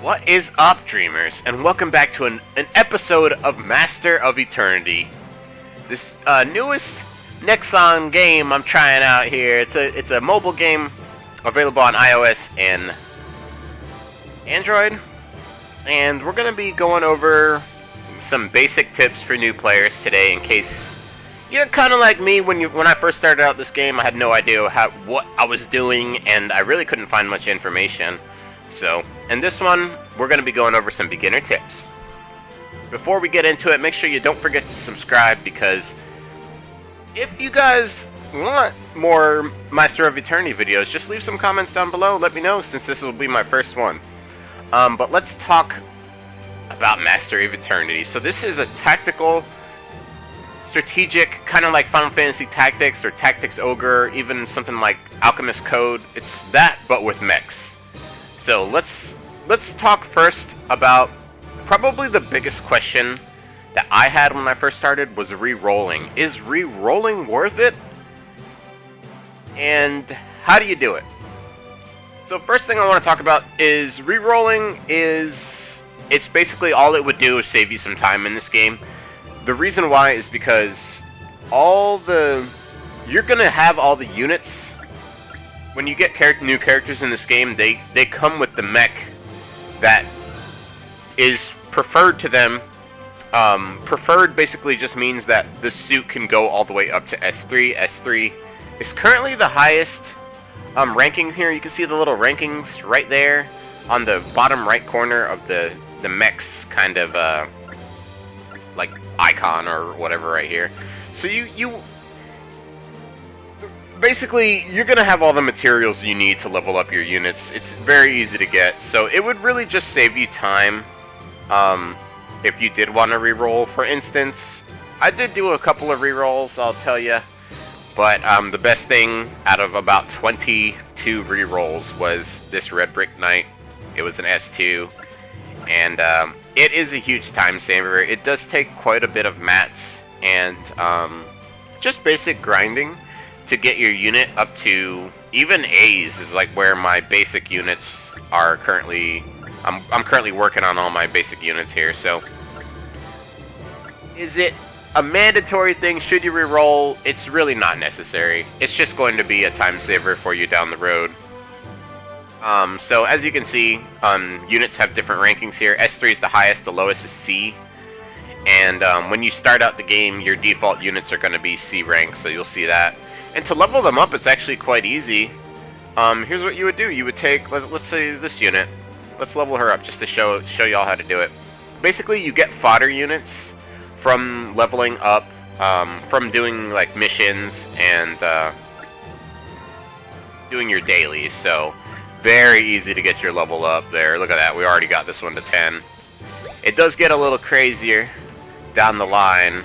What is up, dreamers, and welcome back to an episode of Master of Eternity. This newest Nexon game I'm trying out here. It's a mobile game available on iOS and Android, and we're gonna be going over some basic tips for new players today. In case you're kind of like me, when I first started out this game, I had no idea what I was doing, and I really couldn't find much information. So, in this one, we're going to be going over some beginner tips. Before we get into it, make sure you don't forget to subscribe, because if you guys want more Master of Eternity videos, just leave some comments down below, let me know, since this will be my first one. But let's talk about Master of Eternity. So this is a tactical, strategic, kind of like Final Fantasy Tactics or Tactics Ogre, even something like Alchemist Code. It's that, but with mechs. So let's talk first about probably the biggest question that I had when I first started was re-rolling. Is re-rolling worth it? And how do you do it? So first thing I want to talk about is re-rolling it's basically all it would do is save you some time in this game. The reason why is because you're gonna have all the units. When you get new characters in this game, they come with the mech that is preferred to them. Preferred basically just means that the suit can go all the way up to S3. S3 is currently the highest ranking here. You can see the little rankings right there on the bottom right corner of the mechs kind of like icon or whatever right here. So you basically, you're going to have all the materials you need to level up your units. It's very easy to get, so it would really just save you time if you did want to reroll. For instance, I did do a couple of rerolls, I'll tell you, but the best thing out of about 22 rerolls was this Red Brick Knight. It was an S2, and it is a huge time saver. It does take quite a bit of mats and just basic grinding to get your unit up to even A's is like where my basic units are currently. I'm currently working on all my basic units here. So, is it a mandatory thing? Should you reroll? It's really not necessary. It's just going to be a time saver for you down the road. So as you can see, units have different rankings here. S3 is the highest. The lowest is C. And when you start out the game, your default units are going to be C rank. So you'll see that. And to level them up, it's actually quite easy. Here's what you would do. You would take, let's say, this unit. Let's level her up just to show y'all how to do it. Basically, you get fodder units from leveling up, from doing like missions and doing your dailies. So, very easy to get your level up there. Look at that. We already got this one to 10. It does get a little crazier down the line.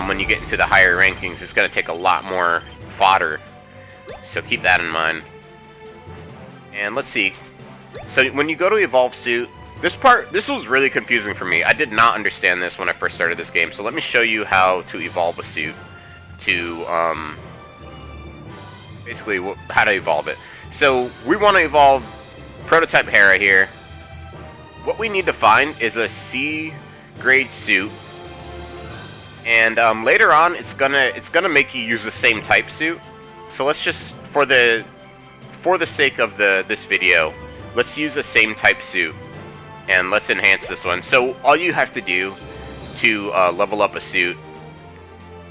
When you get into the higher rankings, it's going to take a lot more fodder, so keep that in mind. And let's see. So when you go to evolve suit, this was really confusing for me. I did not understand this when I first started this game. So let me show you how to evolve a suit to basically how to evolve it. So we want to evolve prototype Hera here. What we need to find is a C grade suit. And later on, it's gonna make you use the same type suit. So let's just, for the sake of this video, let's use the same type suit, and let's enhance this one. So all you have to do to level up a suit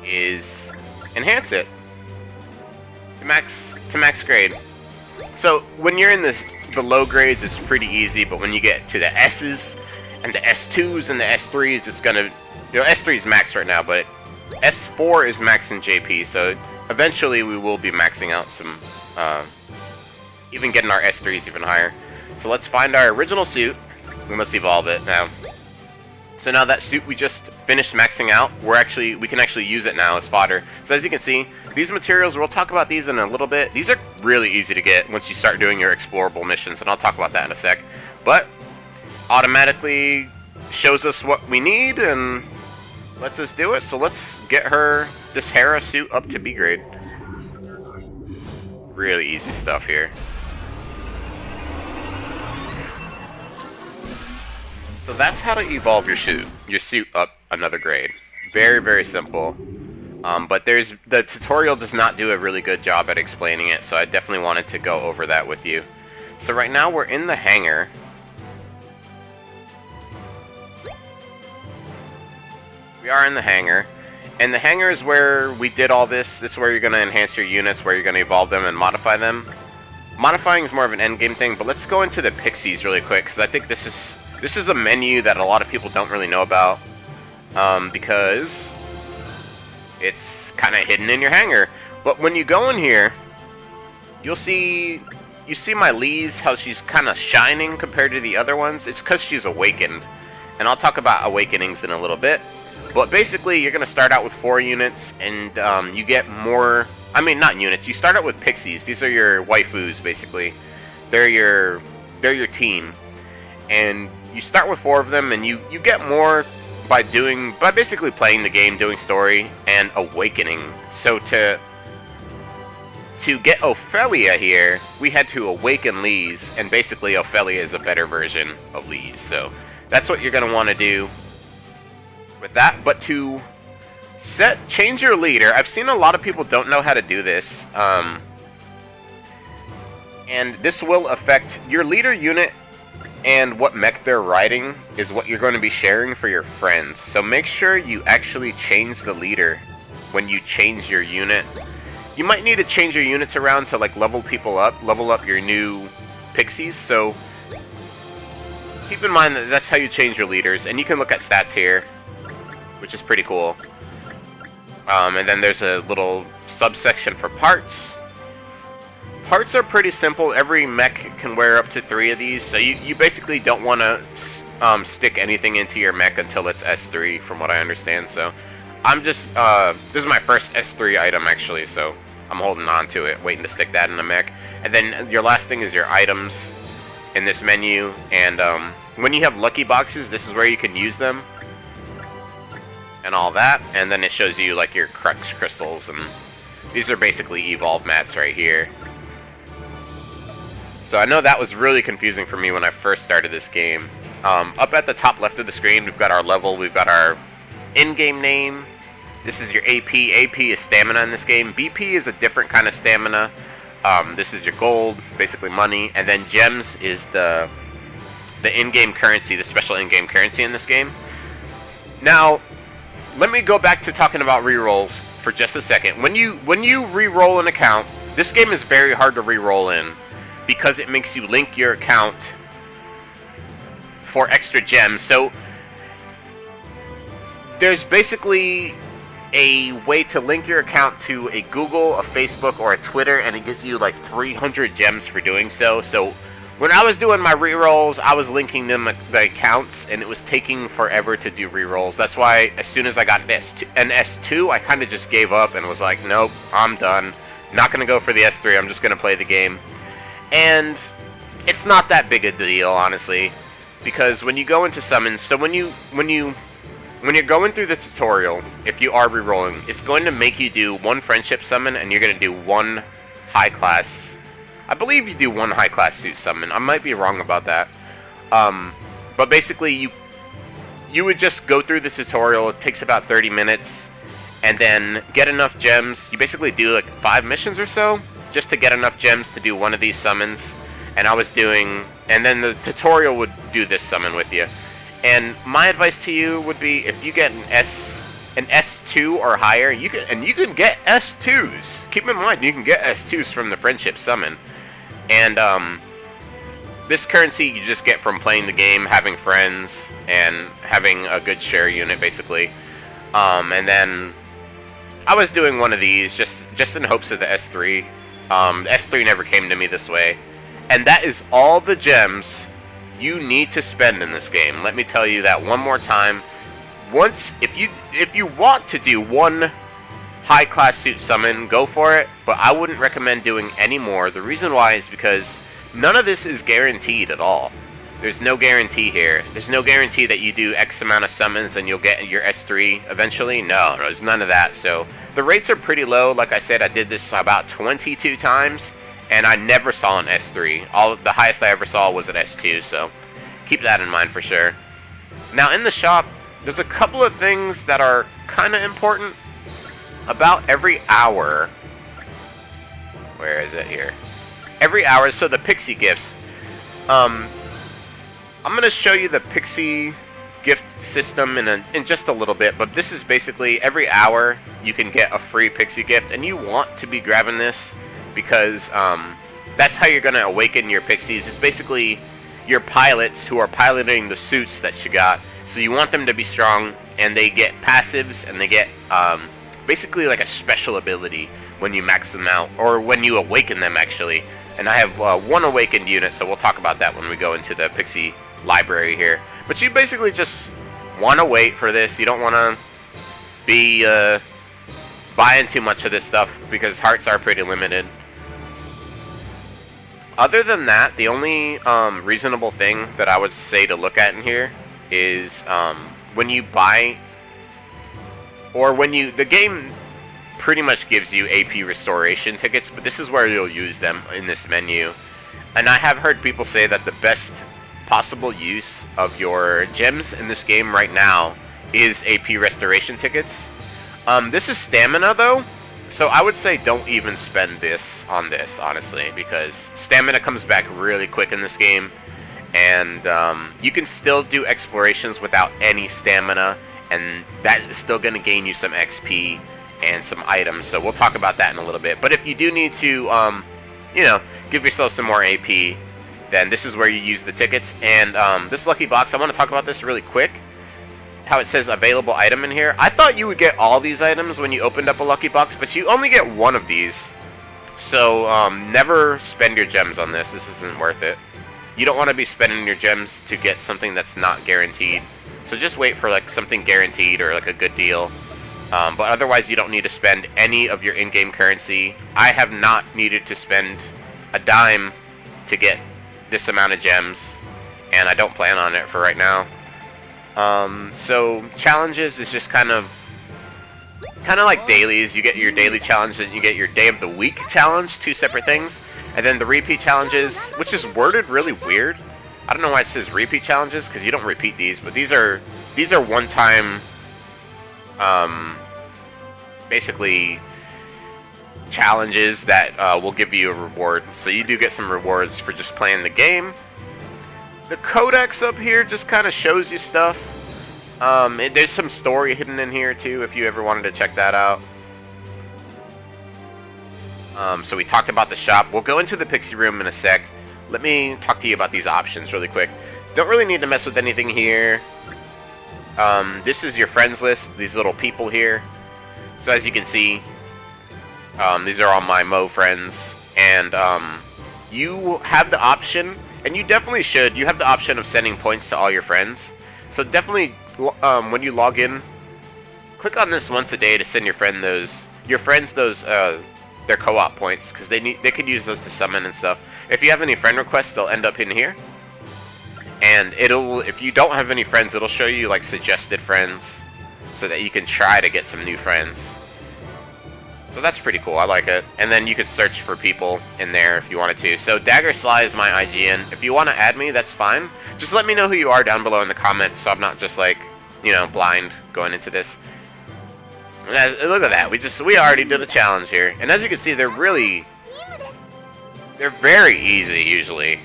is enhance it to max grade. So when you're in the low grades, it's pretty easy, but when you get to the S's and the S2s and the S3s, it's gonna. S3 is max right now, but S4 is max in JP, so eventually we will be maxing out some, even getting our S3s even higher. So let's find our original suit, and let's evolve it now. So now that suit we just finished maxing out, we can actually use it now as fodder. So as you can see, these materials, we'll talk about these in a little bit. These are really easy to get once you start doing your explorable missions, and I'll talk about that in a sec. But automatically shows us what we need and lets us do it. So let's get this Hera suit up to B grade. Really easy stuff here. So that's how to evolve your suit up another grade. Very, very simple. But the tutorial does not do a really good job at explaining it, so I definitely wanted to go over that with you. So right now we're in the hangar. We are in the hangar. And the hangar is where we did all this. This is where you're going to enhance your units, where you're going to evolve them and modify them. Modifying is more of an endgame thing, but let's go into the pixies really quick, because I think this is a menu that a lot of people don't really know about, because it's kind of hidden in your hangar. But when you go in here, you see my Lee's, how she's kind of shining compared to the other ones. It's because she's awakened, and I'll talk about awakenings in a little bit. But basically, you're going to start out with 4 units, and you get more. I mean, not units. You start out with pixies. These are your waifus, basically. They're your team, and you start with 4 of them, and you get more by basically playing the game, doing story, and awakening. So to get Ophelia here, we had to awaken Lee's, and basically Ophelia is a better version of Lee's. So that's what you're going to want to do with that. But to change your leader, I've seen a lot of people don't know how to do this, and this will affect your leader unit, and what mech they're riding is what you're going to be sharing for your friends. So make sure you actually change the leader when you change your unit. You might need to change your units around to like level up your new pixies, so keep in mind that that's how you change your leaders. And you can look at stats here, which is pretty cool. And then there's a little subsection for parts. Parts are pretty simple. Every mech can wear up to 3 of these, so you basically don't want to stick anything into your mech until it's S3, from what I understand. So I'm just, this is my first S3 item actually, so I'm holding on to it, waiting to stick that in the mech. And then your last thing is your items in this menu, and when you have lucky boxes, this is where you can use them. And all that, and then it shows you like your crux crystals, and these are basically evolve mats right here. So I know that was really confusing for me when I first started this game. Up at the top left of the screen, we've got our level, we've got our in-game name. This is your AP. AP is stamina in this game. BP is a different kind of stamina. This is your gold, basically money, and then gems is the in-game currency, the special in-game currency in this game. Now, let me go back to talking about rerolls for just a second. When you reroll an account, this game is very hard to reroll in because it makes you link your account for extra gems. So there's basically a way to link your account to a Google, a Facebook, or a Twitter, and it gives you like 300 gems for doing so. So when I was doing my rerolls, I was linking them the accounts, and it was taking forever to do rerolls. That's why as soon as I got an S2, I kind of just gave up and was like, nope, I'm done. Not going to go for the S3, I'm just going to play the game. And it's not that big a deal, honestly, because when you go into summons, so when you're going through the tutorial, if you are rerolling, it's going to make you do 1 friendship summon, and you're going to do 1 high class. I believe you do 1 high class suit summon. I might be wrong about that. But basically, you would just go through the tutorial. It takes about 30 minutes, and then get enough gems. You basically do like 5 missions or so, just to get enough gems to do 1 of these summons. And and then the tutorial would do this summon with you. And my advice to you would be, if you get an S2 or higher, you can get S2s. Keep in mind, you can get S2s from the friendship summon. And this currency you just get from playing the game, having friends, and having a good share unit, basically. And then I was doing 1 of these just in hopes of the S3. The S3 never came to me this way. And that is all the gems you need to spend in this game. Let me tell you that one more time. If you want to do 1 high class suit summon, go for it, but I wouldn't recommend doing any more. The reason why is because none of this is guaranteed at all. There's no guarantee here. There's no guarantee that you do X amount of summons and you'll get your S3 eventually. No, there's none of that. So the rates are pretty low. Like I said, I did this about 22 times, and I never saw an S3. The highest I ever saw was an S2, so keep that in mind for sure. Now in the shop, there's a couple of things that are kind of important. About every hour, where is it here? Every hour, so the Pixie Gifts. I'm going to show you the Pixie gift system in just a little bit, but this is basically every hour you can get a free Pixie Gift, and you want to be grabbing this because that's how you're going to awaken your Pixies. It's basically your pilots who are piloting the suits that you got, so you want them to be strong, and they get passives, and they get basically like a special ability when you max them out, or when you awaken them actually. And I have one awakened unit, so we'll talk about that when we go into the Pixie library here. But you basically just want to wait for this. You don't want to be buying too much of this stuff because hearts are pretty limited. Other than that, the only reasonable thing that I would say to look at in here is when you buy, or the game pretty much gives you AP restoration tickets, but this is where you'll use them in this menu. And I have heard people say that the best possible use of your gems in this game right now is AP restoration tickets. This is stamina though, so I would say don't even spend this on this, honestly, because stamina comes back really quick in this game, and you can still do explorations without any stamina, and that is still going to gain you some XP and some items, so we'll talk about that in a little bit. But if you do need to, you know, give yourself some more AP, then this is where you use the tickets. And this lucky box, I want to talk about this really quick. How it says available item in here. I thought you would get all these items when you opened up a lucky box, but you only get one of these. So never spend your gems on this. This isn't worth it. You don't want to be spending your gems to get something that's not guaranteed. So just wait for like something guaranteed or like a good deal. But otherwise, you don't need to spend any of your in-game currency. I have not needed to spend a dime to get this amount of gems, and I don't plan on it for right now. So challenges is just kind of like dailies. You get your daily challenge, and you get your day of the week challenge, two separate things. And then the repeat challenges, which is worded really weird. I don't know why it says repeat challenges, because you don't repeat these, but these are one-time, basically challenges that will give you a reward. So you do get some rewards for just playing the game. The codex up here just kind of shows you stuff. There's some story hidden in here too, if you ever wanted to check that out. So we talked about the shop. We'll go into the Pixie Room in a sec. Let me talk to you about these options really quick. Don't really need to mess with anything here. This is your friends list, these little people here. So as you can see, these are all my Mo friends, and you have the option, and you definitely should, you have the option of sending points to all your friends. So definitely, when you log in, click on this once a day to send your friends those their co-op points, because they could use those to summon and stuff. If you have any friend requests, they'll end up in here. And if you don't have any friends, it'll show you like suggested friends, so that you can try to get some new friends. So that's pretty cool, I like it. And then you could search for people in there if you wanted to. So Dagger Sly is my IGN. If you want to add me, that's fine. Just let me know who you are down below in the comments, so I'm not just like, you know, blind going into this. And look at that, we already did a challenge here. And as you can see, they're very easy usually,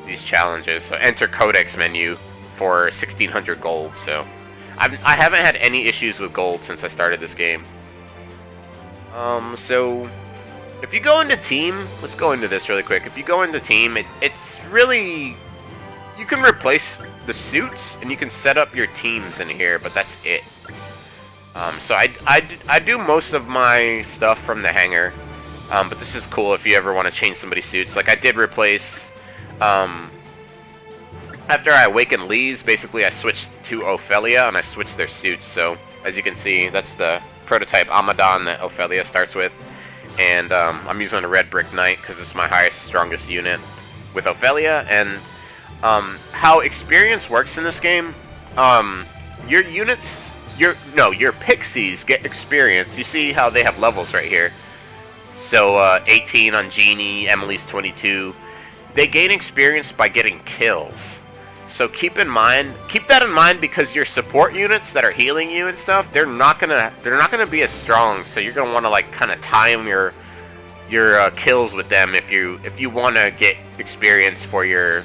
these challenges. So enter codex menu for 1600 gold. So I haven't had any issues with gold since I started this game. So if you go into team, let's go into this really quick. If you go into team, it's really, you can replace the suits and you can set up your teams in here, but that's it. So I do most of my stuff from the hangar, but this is cool if you ever want to change somebody's suits. Like I did replace, after I awakened Lee's, basically I switched to Ophelia and I switched their suits. So as you can see, that's the prototype Amadon that Ophelia starts with, and I'm using a Red Brick Knight because it's my highest, strongest unit with Ophelia. And how experience works in this game, your units, your Pixies get experience. You see how they have levels right here. So 18 on Genie, Emily's 22. They gain experience by getting kills. So keep that in mind, because your support units that are healing you and stuff, they're not gonna be as strong. So you're gonna want to like kind of time your kills with them if you want to get experience for your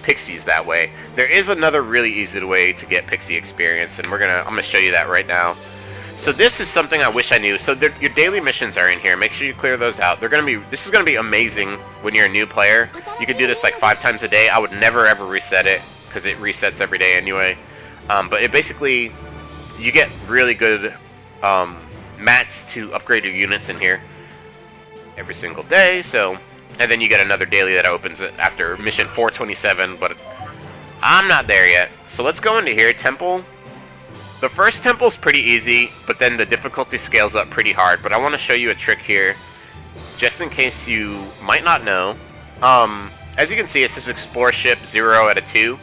pixies that way. There is another really easy way to get pixie experience, and I'm gonna show you that right now. So this is something I wish I knew. So your daily missions are in here. Make sure you clear those out. This is gonna be amazing when you're a new player. You can do this like 5 times a day. I would never ever reset it, because it resets every day anyway. But it basically, you get really good mats to upgrade your units in here every single day. So, and then you get another daily that opens it after mission 427, but I'm not there yet. So let's go into here, temple. The first temple's pretty easy, but then the difficulty scales up pretty hard. But I want to show you a trick here, just in case you might not know. As you can see, it says explore ship 0 out of 2.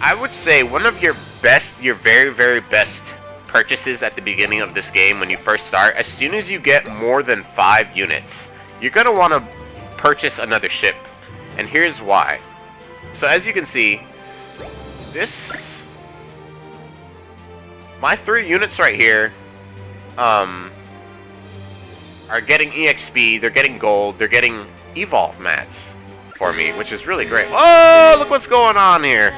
I would say one of your very, very best purchases at the beginning of this game when you first start, as soon as you get more than 5 units, you're going to want to purchase another ship. And here's why. So as you can see, my 3 units right here are getting EXP, they're getting gold, they're getting evolve mats for me, which is really great. Oh, look what's going on here.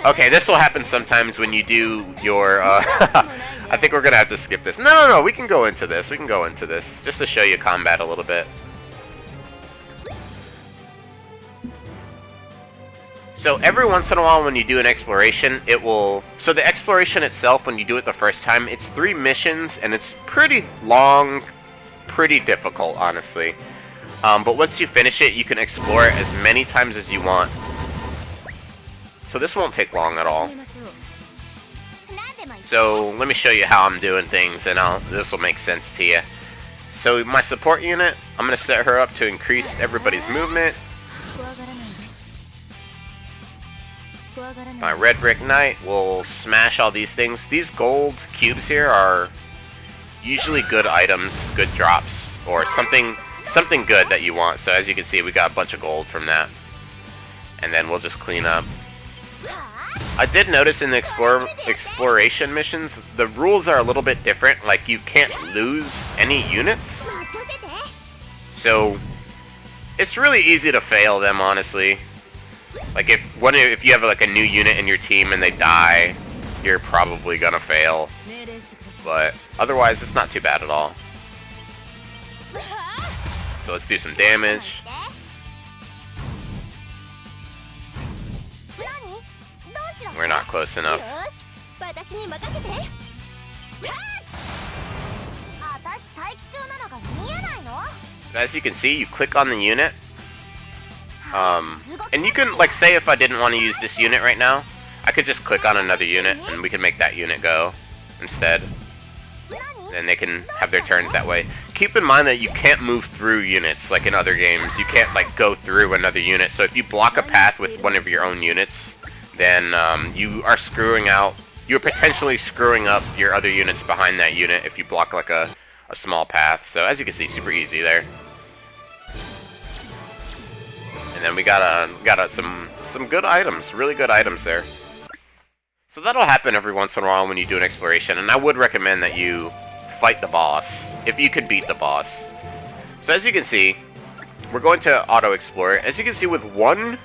Okay, this will happen sometimes when you do your, I think we're going to have to skip this. No, we can go into this. We can go into this just to show you combat a little bit. So every once in a while when you do an exploration, so the exploration itself, when you do it the first time, it's 3 missions, and it's pretty long, pretty difficult, honestly. But once you finish it, you can explore it as many times as you want. So this won't take long at all. So let me show you how I'm doing things, and this will make sense to you. So my support unit, I'm going to set her up to increase everybody's movement. My red brick knight will smash all these things. These gold cubes here are usually good items, good drops, or something good that you want. So as you can see, we got a bunch of gold from that. And then we'll just clean up. I did notice in the exploration missions, the rules are a little bit different. Like, you can't lose any units. So it's really easy to fail them, honestly. Like, if you have like a new unit in your team and they die, you're probably gonna fail. But otherwise, it's not too bad at all. So let's do some damage. We're not close enough. As you can see, you click on the unit. And you can, like, say if I didn't want to use this unit right now, I could just click on another unit and we can make that unit go instead. Then they can have their turns that way. Keep in mind that you can't move through units like in other games. You can't, like, go through another unit. So if you block a path with one of your own units, then you are you're potentially screwing up your other units behind that unit if you block like a small path. So as you can see, super easy there. And then we got some good items, really good items there. So that'll happen every once in a while when you do an exploration, and I would recommend that you fight the boss if you could beat the boss. So as you can see, we're going to auto explore. As you can see, with one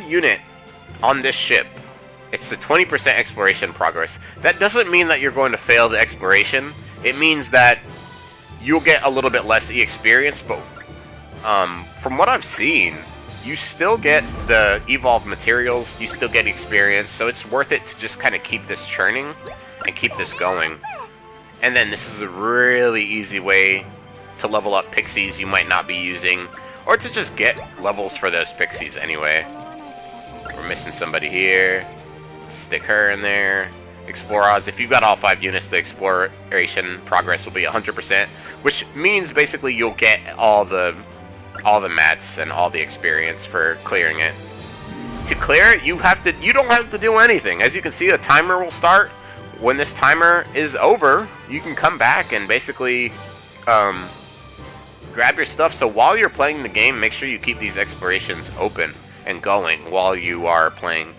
unit on this ship, it's a 20% exploration progress. That doesn't mean that you're going to fail the exploration. It means that you'll get a little bit less experience, but from what I've seen, you still get the evolved materials, you still get experience, so it's worth it to just kind of keep this churning and keep this going. And then this is a really easy way to level up pixies you might not be using, or to just get levels for those pixies anyway. We're missing somebody here. Stick her in there. Explorers, if you've got all 5 units, the exploration progress will be 100%, which means basically you'll get all the mats and all the experience for clearing it. To clear it, you don't have to do anything. As you can see, a timer will start. When this timer is over, you can come back and basically grab your stuff. So while you're playing the game, make sure you keep these explorations open. and going while you are playing.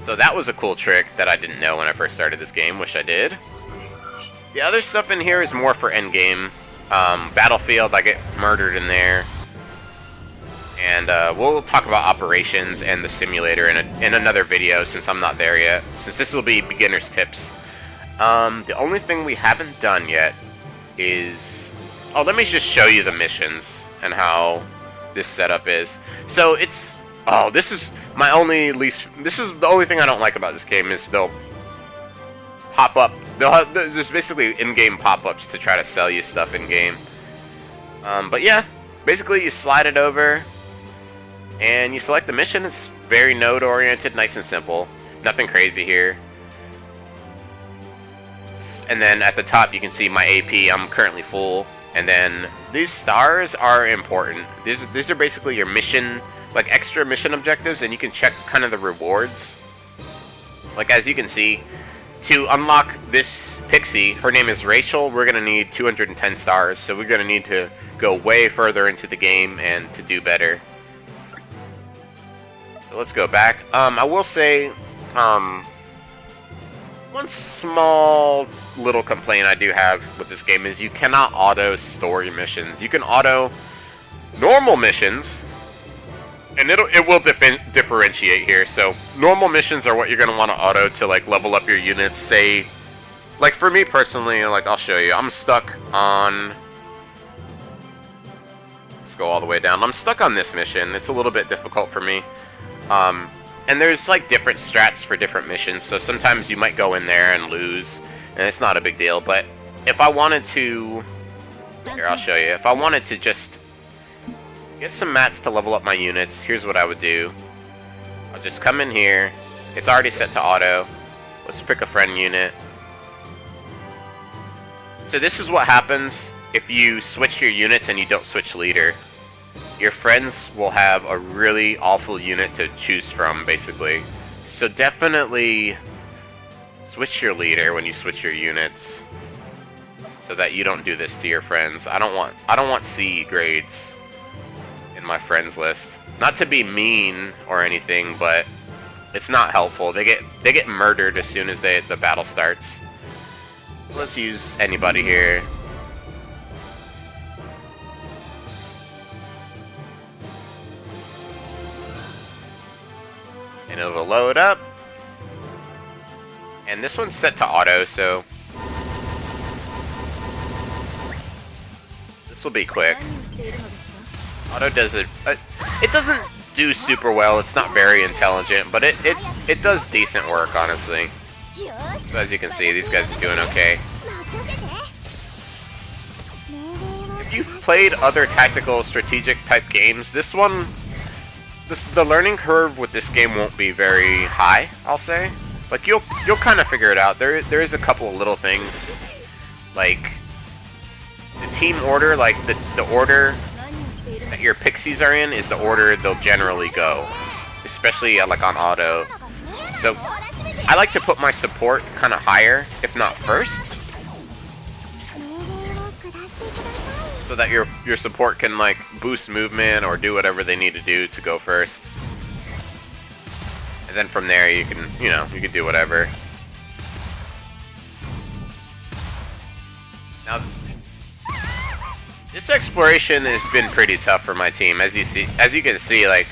So that was a cool trick that I didn't know when I first started this game. Wish I did. The other stuff in here is more for endgame. Battlefield, I get murdered in there. And we'll talk about operations and the simulator in another video, since I'm not there yet. Since this will be beginner's tips. The only thing we haven't done yet is... Oh, let me just show you the missions and how this setup is. So it's... Oh, this is my only least... This is the only thing I don't like about this game, is they'll pop up. There's basically in-game pop-ups to try to sell you stuff in-game. But yeah, basically you slide it over and you select the mission. It's very node-oriented, nice and simple. Nothing crazy here. And then at the top you can see my AP, I'm currently full. And then these stars are important. These are basically your mission, like extra mission objectives, and you can check kind of the rewards. Like as you can see, to unlock this Pixie, her name is Rachel, we're going to need 210 stars. So we're going to need to go way further into the game and to do better. So let's go back. I will say, one small little complaint I do have with this game is you cannot auto story missions. You can auto normal missions, and it will differentiate here. So normal missions are what you're gonna want to auto to like level up your units. Say, like for me personally, like I'll show you. I'm stuck on. Let's go all the way down. I'm stuck on this mission. It's a little bit difficult for me. And there's like different strats for different missions. So sometimes you might go in there and lose, and it's not a big deal. But if I wanted to, here I'll show you. If I wanted to just get some mats to level up my units, here's what I would do. I'll just come in here. It's already set to auto. Let's pick a friend unit. So this is what happens if you switch your units and you don't switch leader. Your friends will have a really awful unit to choose from, basically. So definitely switch your leader when you switch your units, so that you don't do this to your friends. I don't want C grades in my friends list. Not to be mean or anything, but it's not helpful. They get murdered as soon as the battle starts. Let's use anybody here. And it'll load up. And this one's set to auto, so this will be quick. Auto does it. It doesn't do super well. It's not very intelligent, but it does decent work, honestly. So as you can see, these guys are doing okay. If you've played other tactical strategic type games, this one, the learning curve with this game won't be very high, I'll say. Like you'll kind of figure it out. There is a couple of little things, like the team order, like the order that your pixies are in is the order they'll generally go, especially like on auto. So I like to put my support kind of higher, if not first, so that your support can like boost movement or do whatever they need to do to go first. And then from there you can, you can do whatever. Now, this exploration has been pretty tough for my team. As you can see, like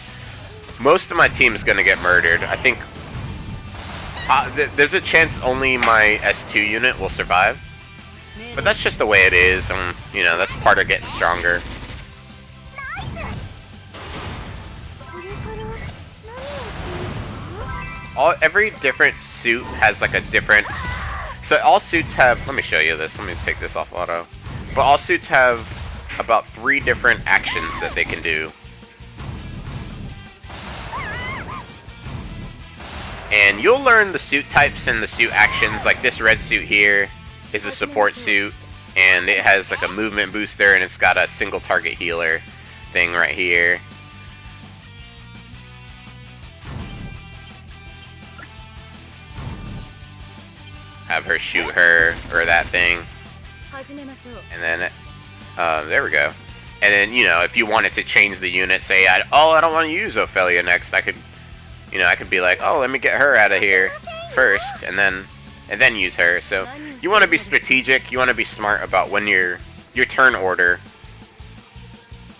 most of my team is gonna get murdered. I think there's a chance only my S2 unit will survive, but that's just the way it is. That's part of getting stronger. Every different suit has like a different. So all suits have. Let me show you this. Let me take this off auto. But all suits have about 3 different actions that they can do. And you'll learn the suit types and the suit actions. Like this red suit here is a support suit, and it has like a movement booster, and it's got a single target healer thing right here. Have her shoot her or that thing, and then there we go. And then, you know, if you wanted to change the unit, say, I don't want to use Ophelia next, I could, you know, I could be like, oh, let me get her out of here first, and then use her. So you want to be strategic. You want to be smart about when your turn order.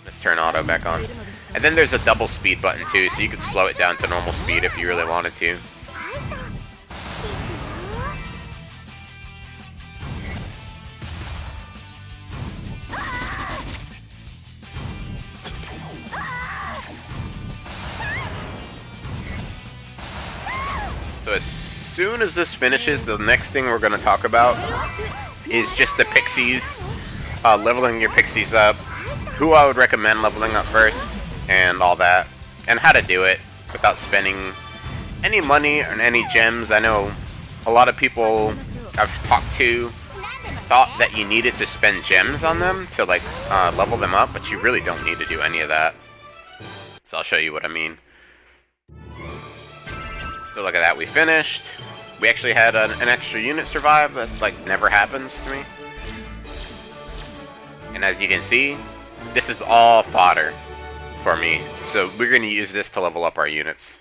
Let's turn auto back on. And then there's a double speed button too, so you could slow it down to normal speed if you really wanted to. So as soon as this finishes, the next thing we're going to talk about is just the pixies, leveling your pixies up, who I would recommend leveling up first, and all that, and how to do it without spending any money or any gems. I know a lot of people I've talked to thought that you needed to spend gems on them to like level them up, but you really don't need to do any of that. So I'll show you what I mean. So look at that, we finished. We actually had an extra unit survive. That's like never happens to me. And as you can see, this is all fodder for me. So we're going to use this to level up our units.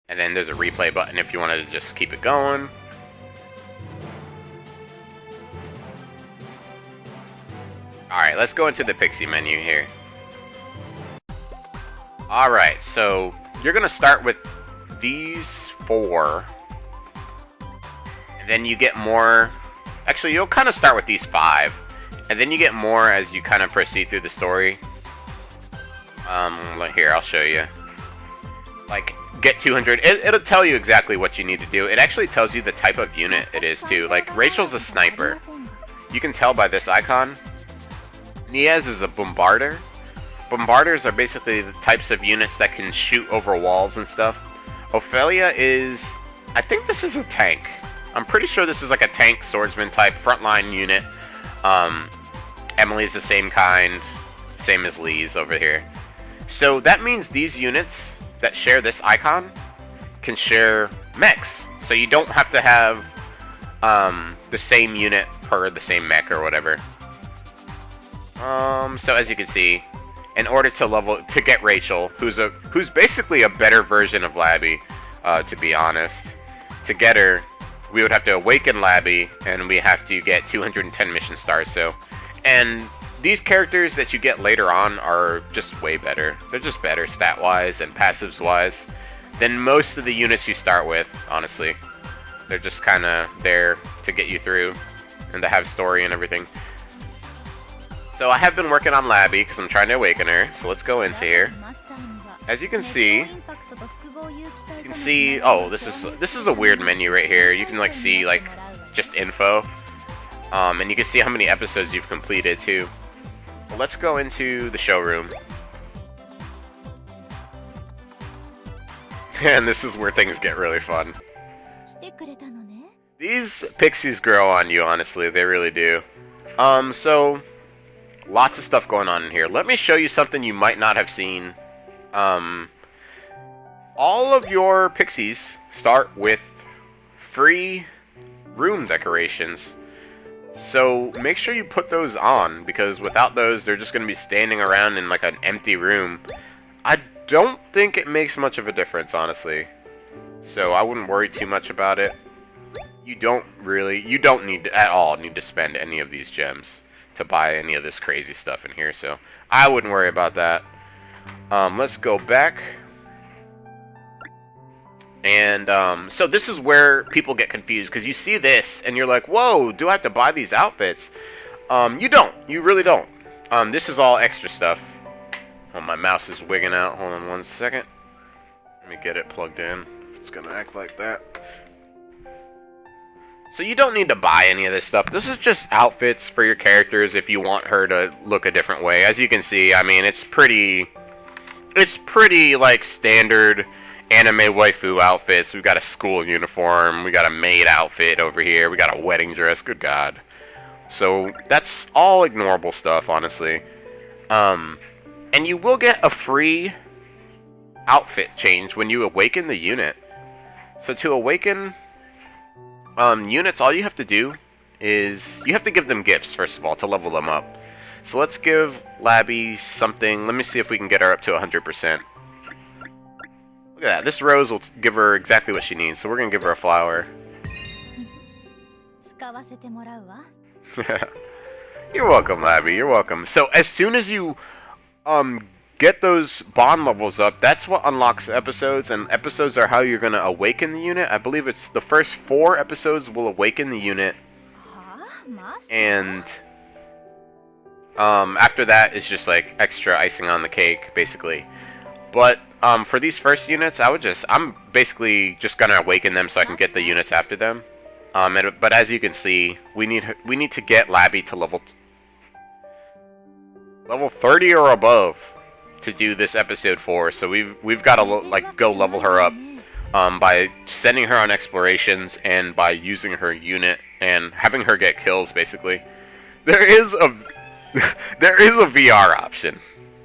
And then there's a replay button if you wanted to just keep it going. Alright, let's go into the pixie menu here. Alright, so you're going to start with these 4, and then you get more. Actually, you'll kind of start with these 5, and then you get more as you kind of proceed through the story. Here, I'll show you. Like, get 200. It'll tell you exactly what you need to do. It actually tells you the type of unit it is too. Like, Rachel's a sniper. You can tell by this icon. Niaz is a bombarder. Bombarders are basically the types of units that can shoot over walls and stuff. Ophelia is, I think this is a tank. I'm pretty sure this is like a tank swordsman type frontline unit. Emily's the same kind, same as Lee's over here. So that means these units that share this icon can share mechs. So you don't have to have the same unit per the same mech or whatever. So as you can see, in order to get Rachel, who's basically a better version of Labby, to be honest. To get her, we would have to awaken Labby, and we have to get 210 mission stars. And these characters that you get later on are just way better. They're just better stat-wise and passives-wise than most of the units you start with, honestly. They're just kind of there to get you through and to have story and everything. So I have been working on Labby because I'm trying to awaken her. So let's go into here. As you can see, oh, this is a weird menu right here. You can like see like just info, and you can see how many episodes you've completed too. Well, let's go into the showroom, and this is where things get really fun. These pixies grow on you, honestly, they really do. So lots of stuff going on in here. Let me show you something you might not have seen. All of your pixies start with free room decorations. So make sure you put those on, because without those, they're just going to be standing around in like an empty room. I don't think it makes much of a difference, honestly. So I wouldn't worry too much about it. You don't need to, at all need to spend any of these gems to buy any of this crazy stuff in here, so I wouldn't worry about that. Let's go back. And so this is where people get confused, because you see this and you're like, whoa, do I have to buy these outfits? You don't. You really don't. This is all extra stuff. Oh, my mouse is wigging out. Hold on one second. Let me get it plugged in. If it's gonna act like that. So you don't need to buy any of this stuff. This is just outfits for your characters if you want her to look a different way. As you can see, I mean, it's pretty like standard anime waifu outfits. We've got a school uniform, we got a maid outfit over here, we got a wedding dress, good god. So that's all ignorable stuff, honestly. And you will get a free outfit change when you awaken the unit. So to awaken units, all you have to do is you have to give them gifts, first of all, to level them up. So let's give Labby something. Let me see if we can get her up to 100%. Look at that. This rose will give her exactly what she needs. So we're going to give her a flower. You're welcome, Labby. You're welcome. So as soon as you get those bond levels up, that's what unlocks episodes, and episodes are how you're going to awaken the unit. I believe it's the first 4 episodes will awaken the unit, and after that it's just like extra icing on the cake, basically. But for these first units, I'm basically just going to awaken them so I can get the units after them. But as you can see, we need to get Labby to level 30 or above to do this episode 4. So we've got to like go level her up by sending her on explorations and by using her unit and having her get kills. Basically, there is a VR option.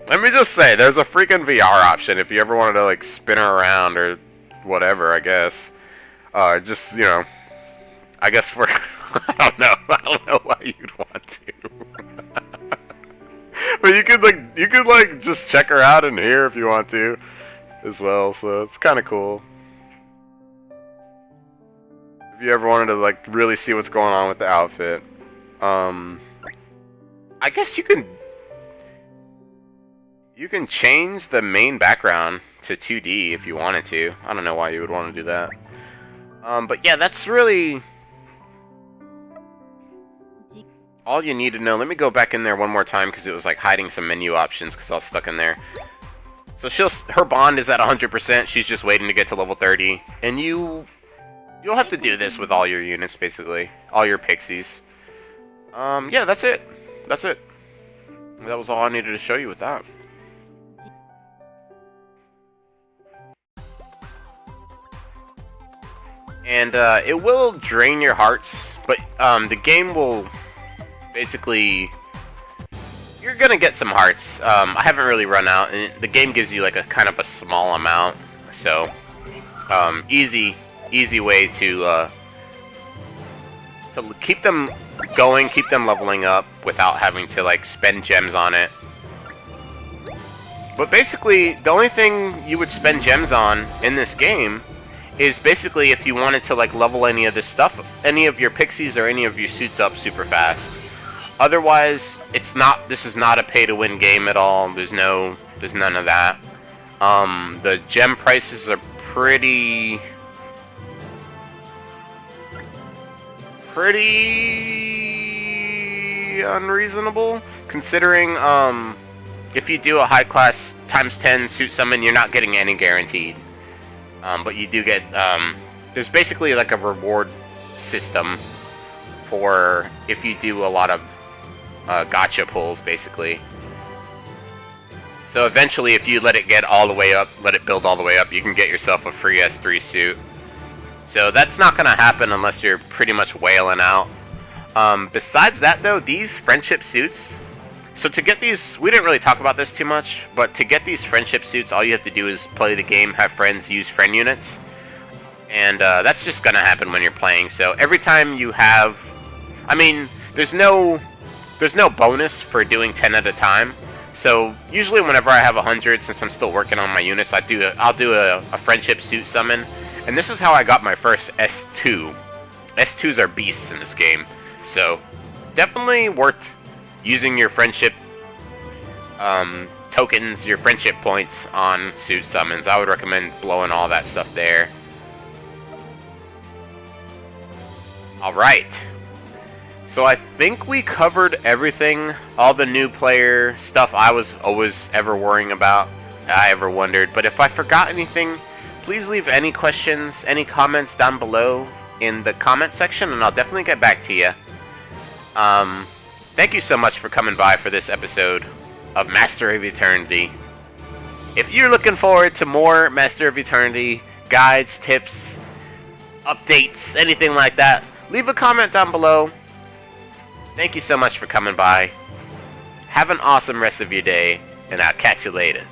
Let me just say, there's a freaking VR option if you ever wanted to like spin her around or whatever. I guess, just, you know, I guess for I don't know why you'd want to. But you could like just check her out in here if you want to as well, so it's kind of cool. If you ever wanted to like really see what's going on with the outfit. I guess you can change the main background to 2D if you wanted to. I don't know why you would want to do that. But yeah, that's really all you need to know. Let me go back in there one more time because it was like hiding some menu options because I was stuck in there. So her bond is at 100%. She's just waiting to get to level 30, and you'll have to do this with all your units, basically, all your pixies. Yeah, that's it. That's it. That was all I needed to show you with that. And it will drain your hearts, but the game will basically, you're gonna get some hearts. I haven't really run out, and the game gives you like a kind of a small amount, so easy way to keep them going, keep them leveling up without having to like spend gems on it. But basically, the only thing you would spend gems on in this game is basically if you wanted to like level any of this stuff, any of your pixies or any of your suits up super fast. Otherwise, this is not a pay-to-win game at all. There's none of that. The gem prices are pretty unreasonable, considering if you do a high class times 10 suit summon, you're not getting any guaranteed. But you do get, there's basically like a reward system for if you do a lot of gotcha pulls, basically. So eventually, if you let it get all the way up, let it build all the way up, you can get yourself a free S3 suit. So that's not going to happen unless you're pretty much wailing out. Besides that, though, these friendship suits, so to get these, we didn't really talk about this too much, but to get these friendship suits, all you have to do is play the game, have friends, use friend units. And that's just going to happen when you're playing. So every time you have, I mean, there's no bonus for doing 10 at a time. So usually whenever I have 100, since I'm still working on my units, I'll do a friendship suit summon. And this is how I got my first S2. S2s are beasts in this game. So definitely worth using your friendship tokens, your friendship points on suit summons. I would recommend blowing all that stuff there. Alright. So I think we covered everything, all the new player stuff I was always ever worrying about, I ever wondered. But if I forgot anything, please leave any questions, any comments down below in the comment section, and I'll definitely get back to you. Thank you so much for coming by for this episode of Master of Eternity. If you're looking forward to more Master of Eternity guides, tips, updates, anything like that, leave a comment down below. Thank you so much for coming by. Have an awesome rest of your day, and I'll catch you later.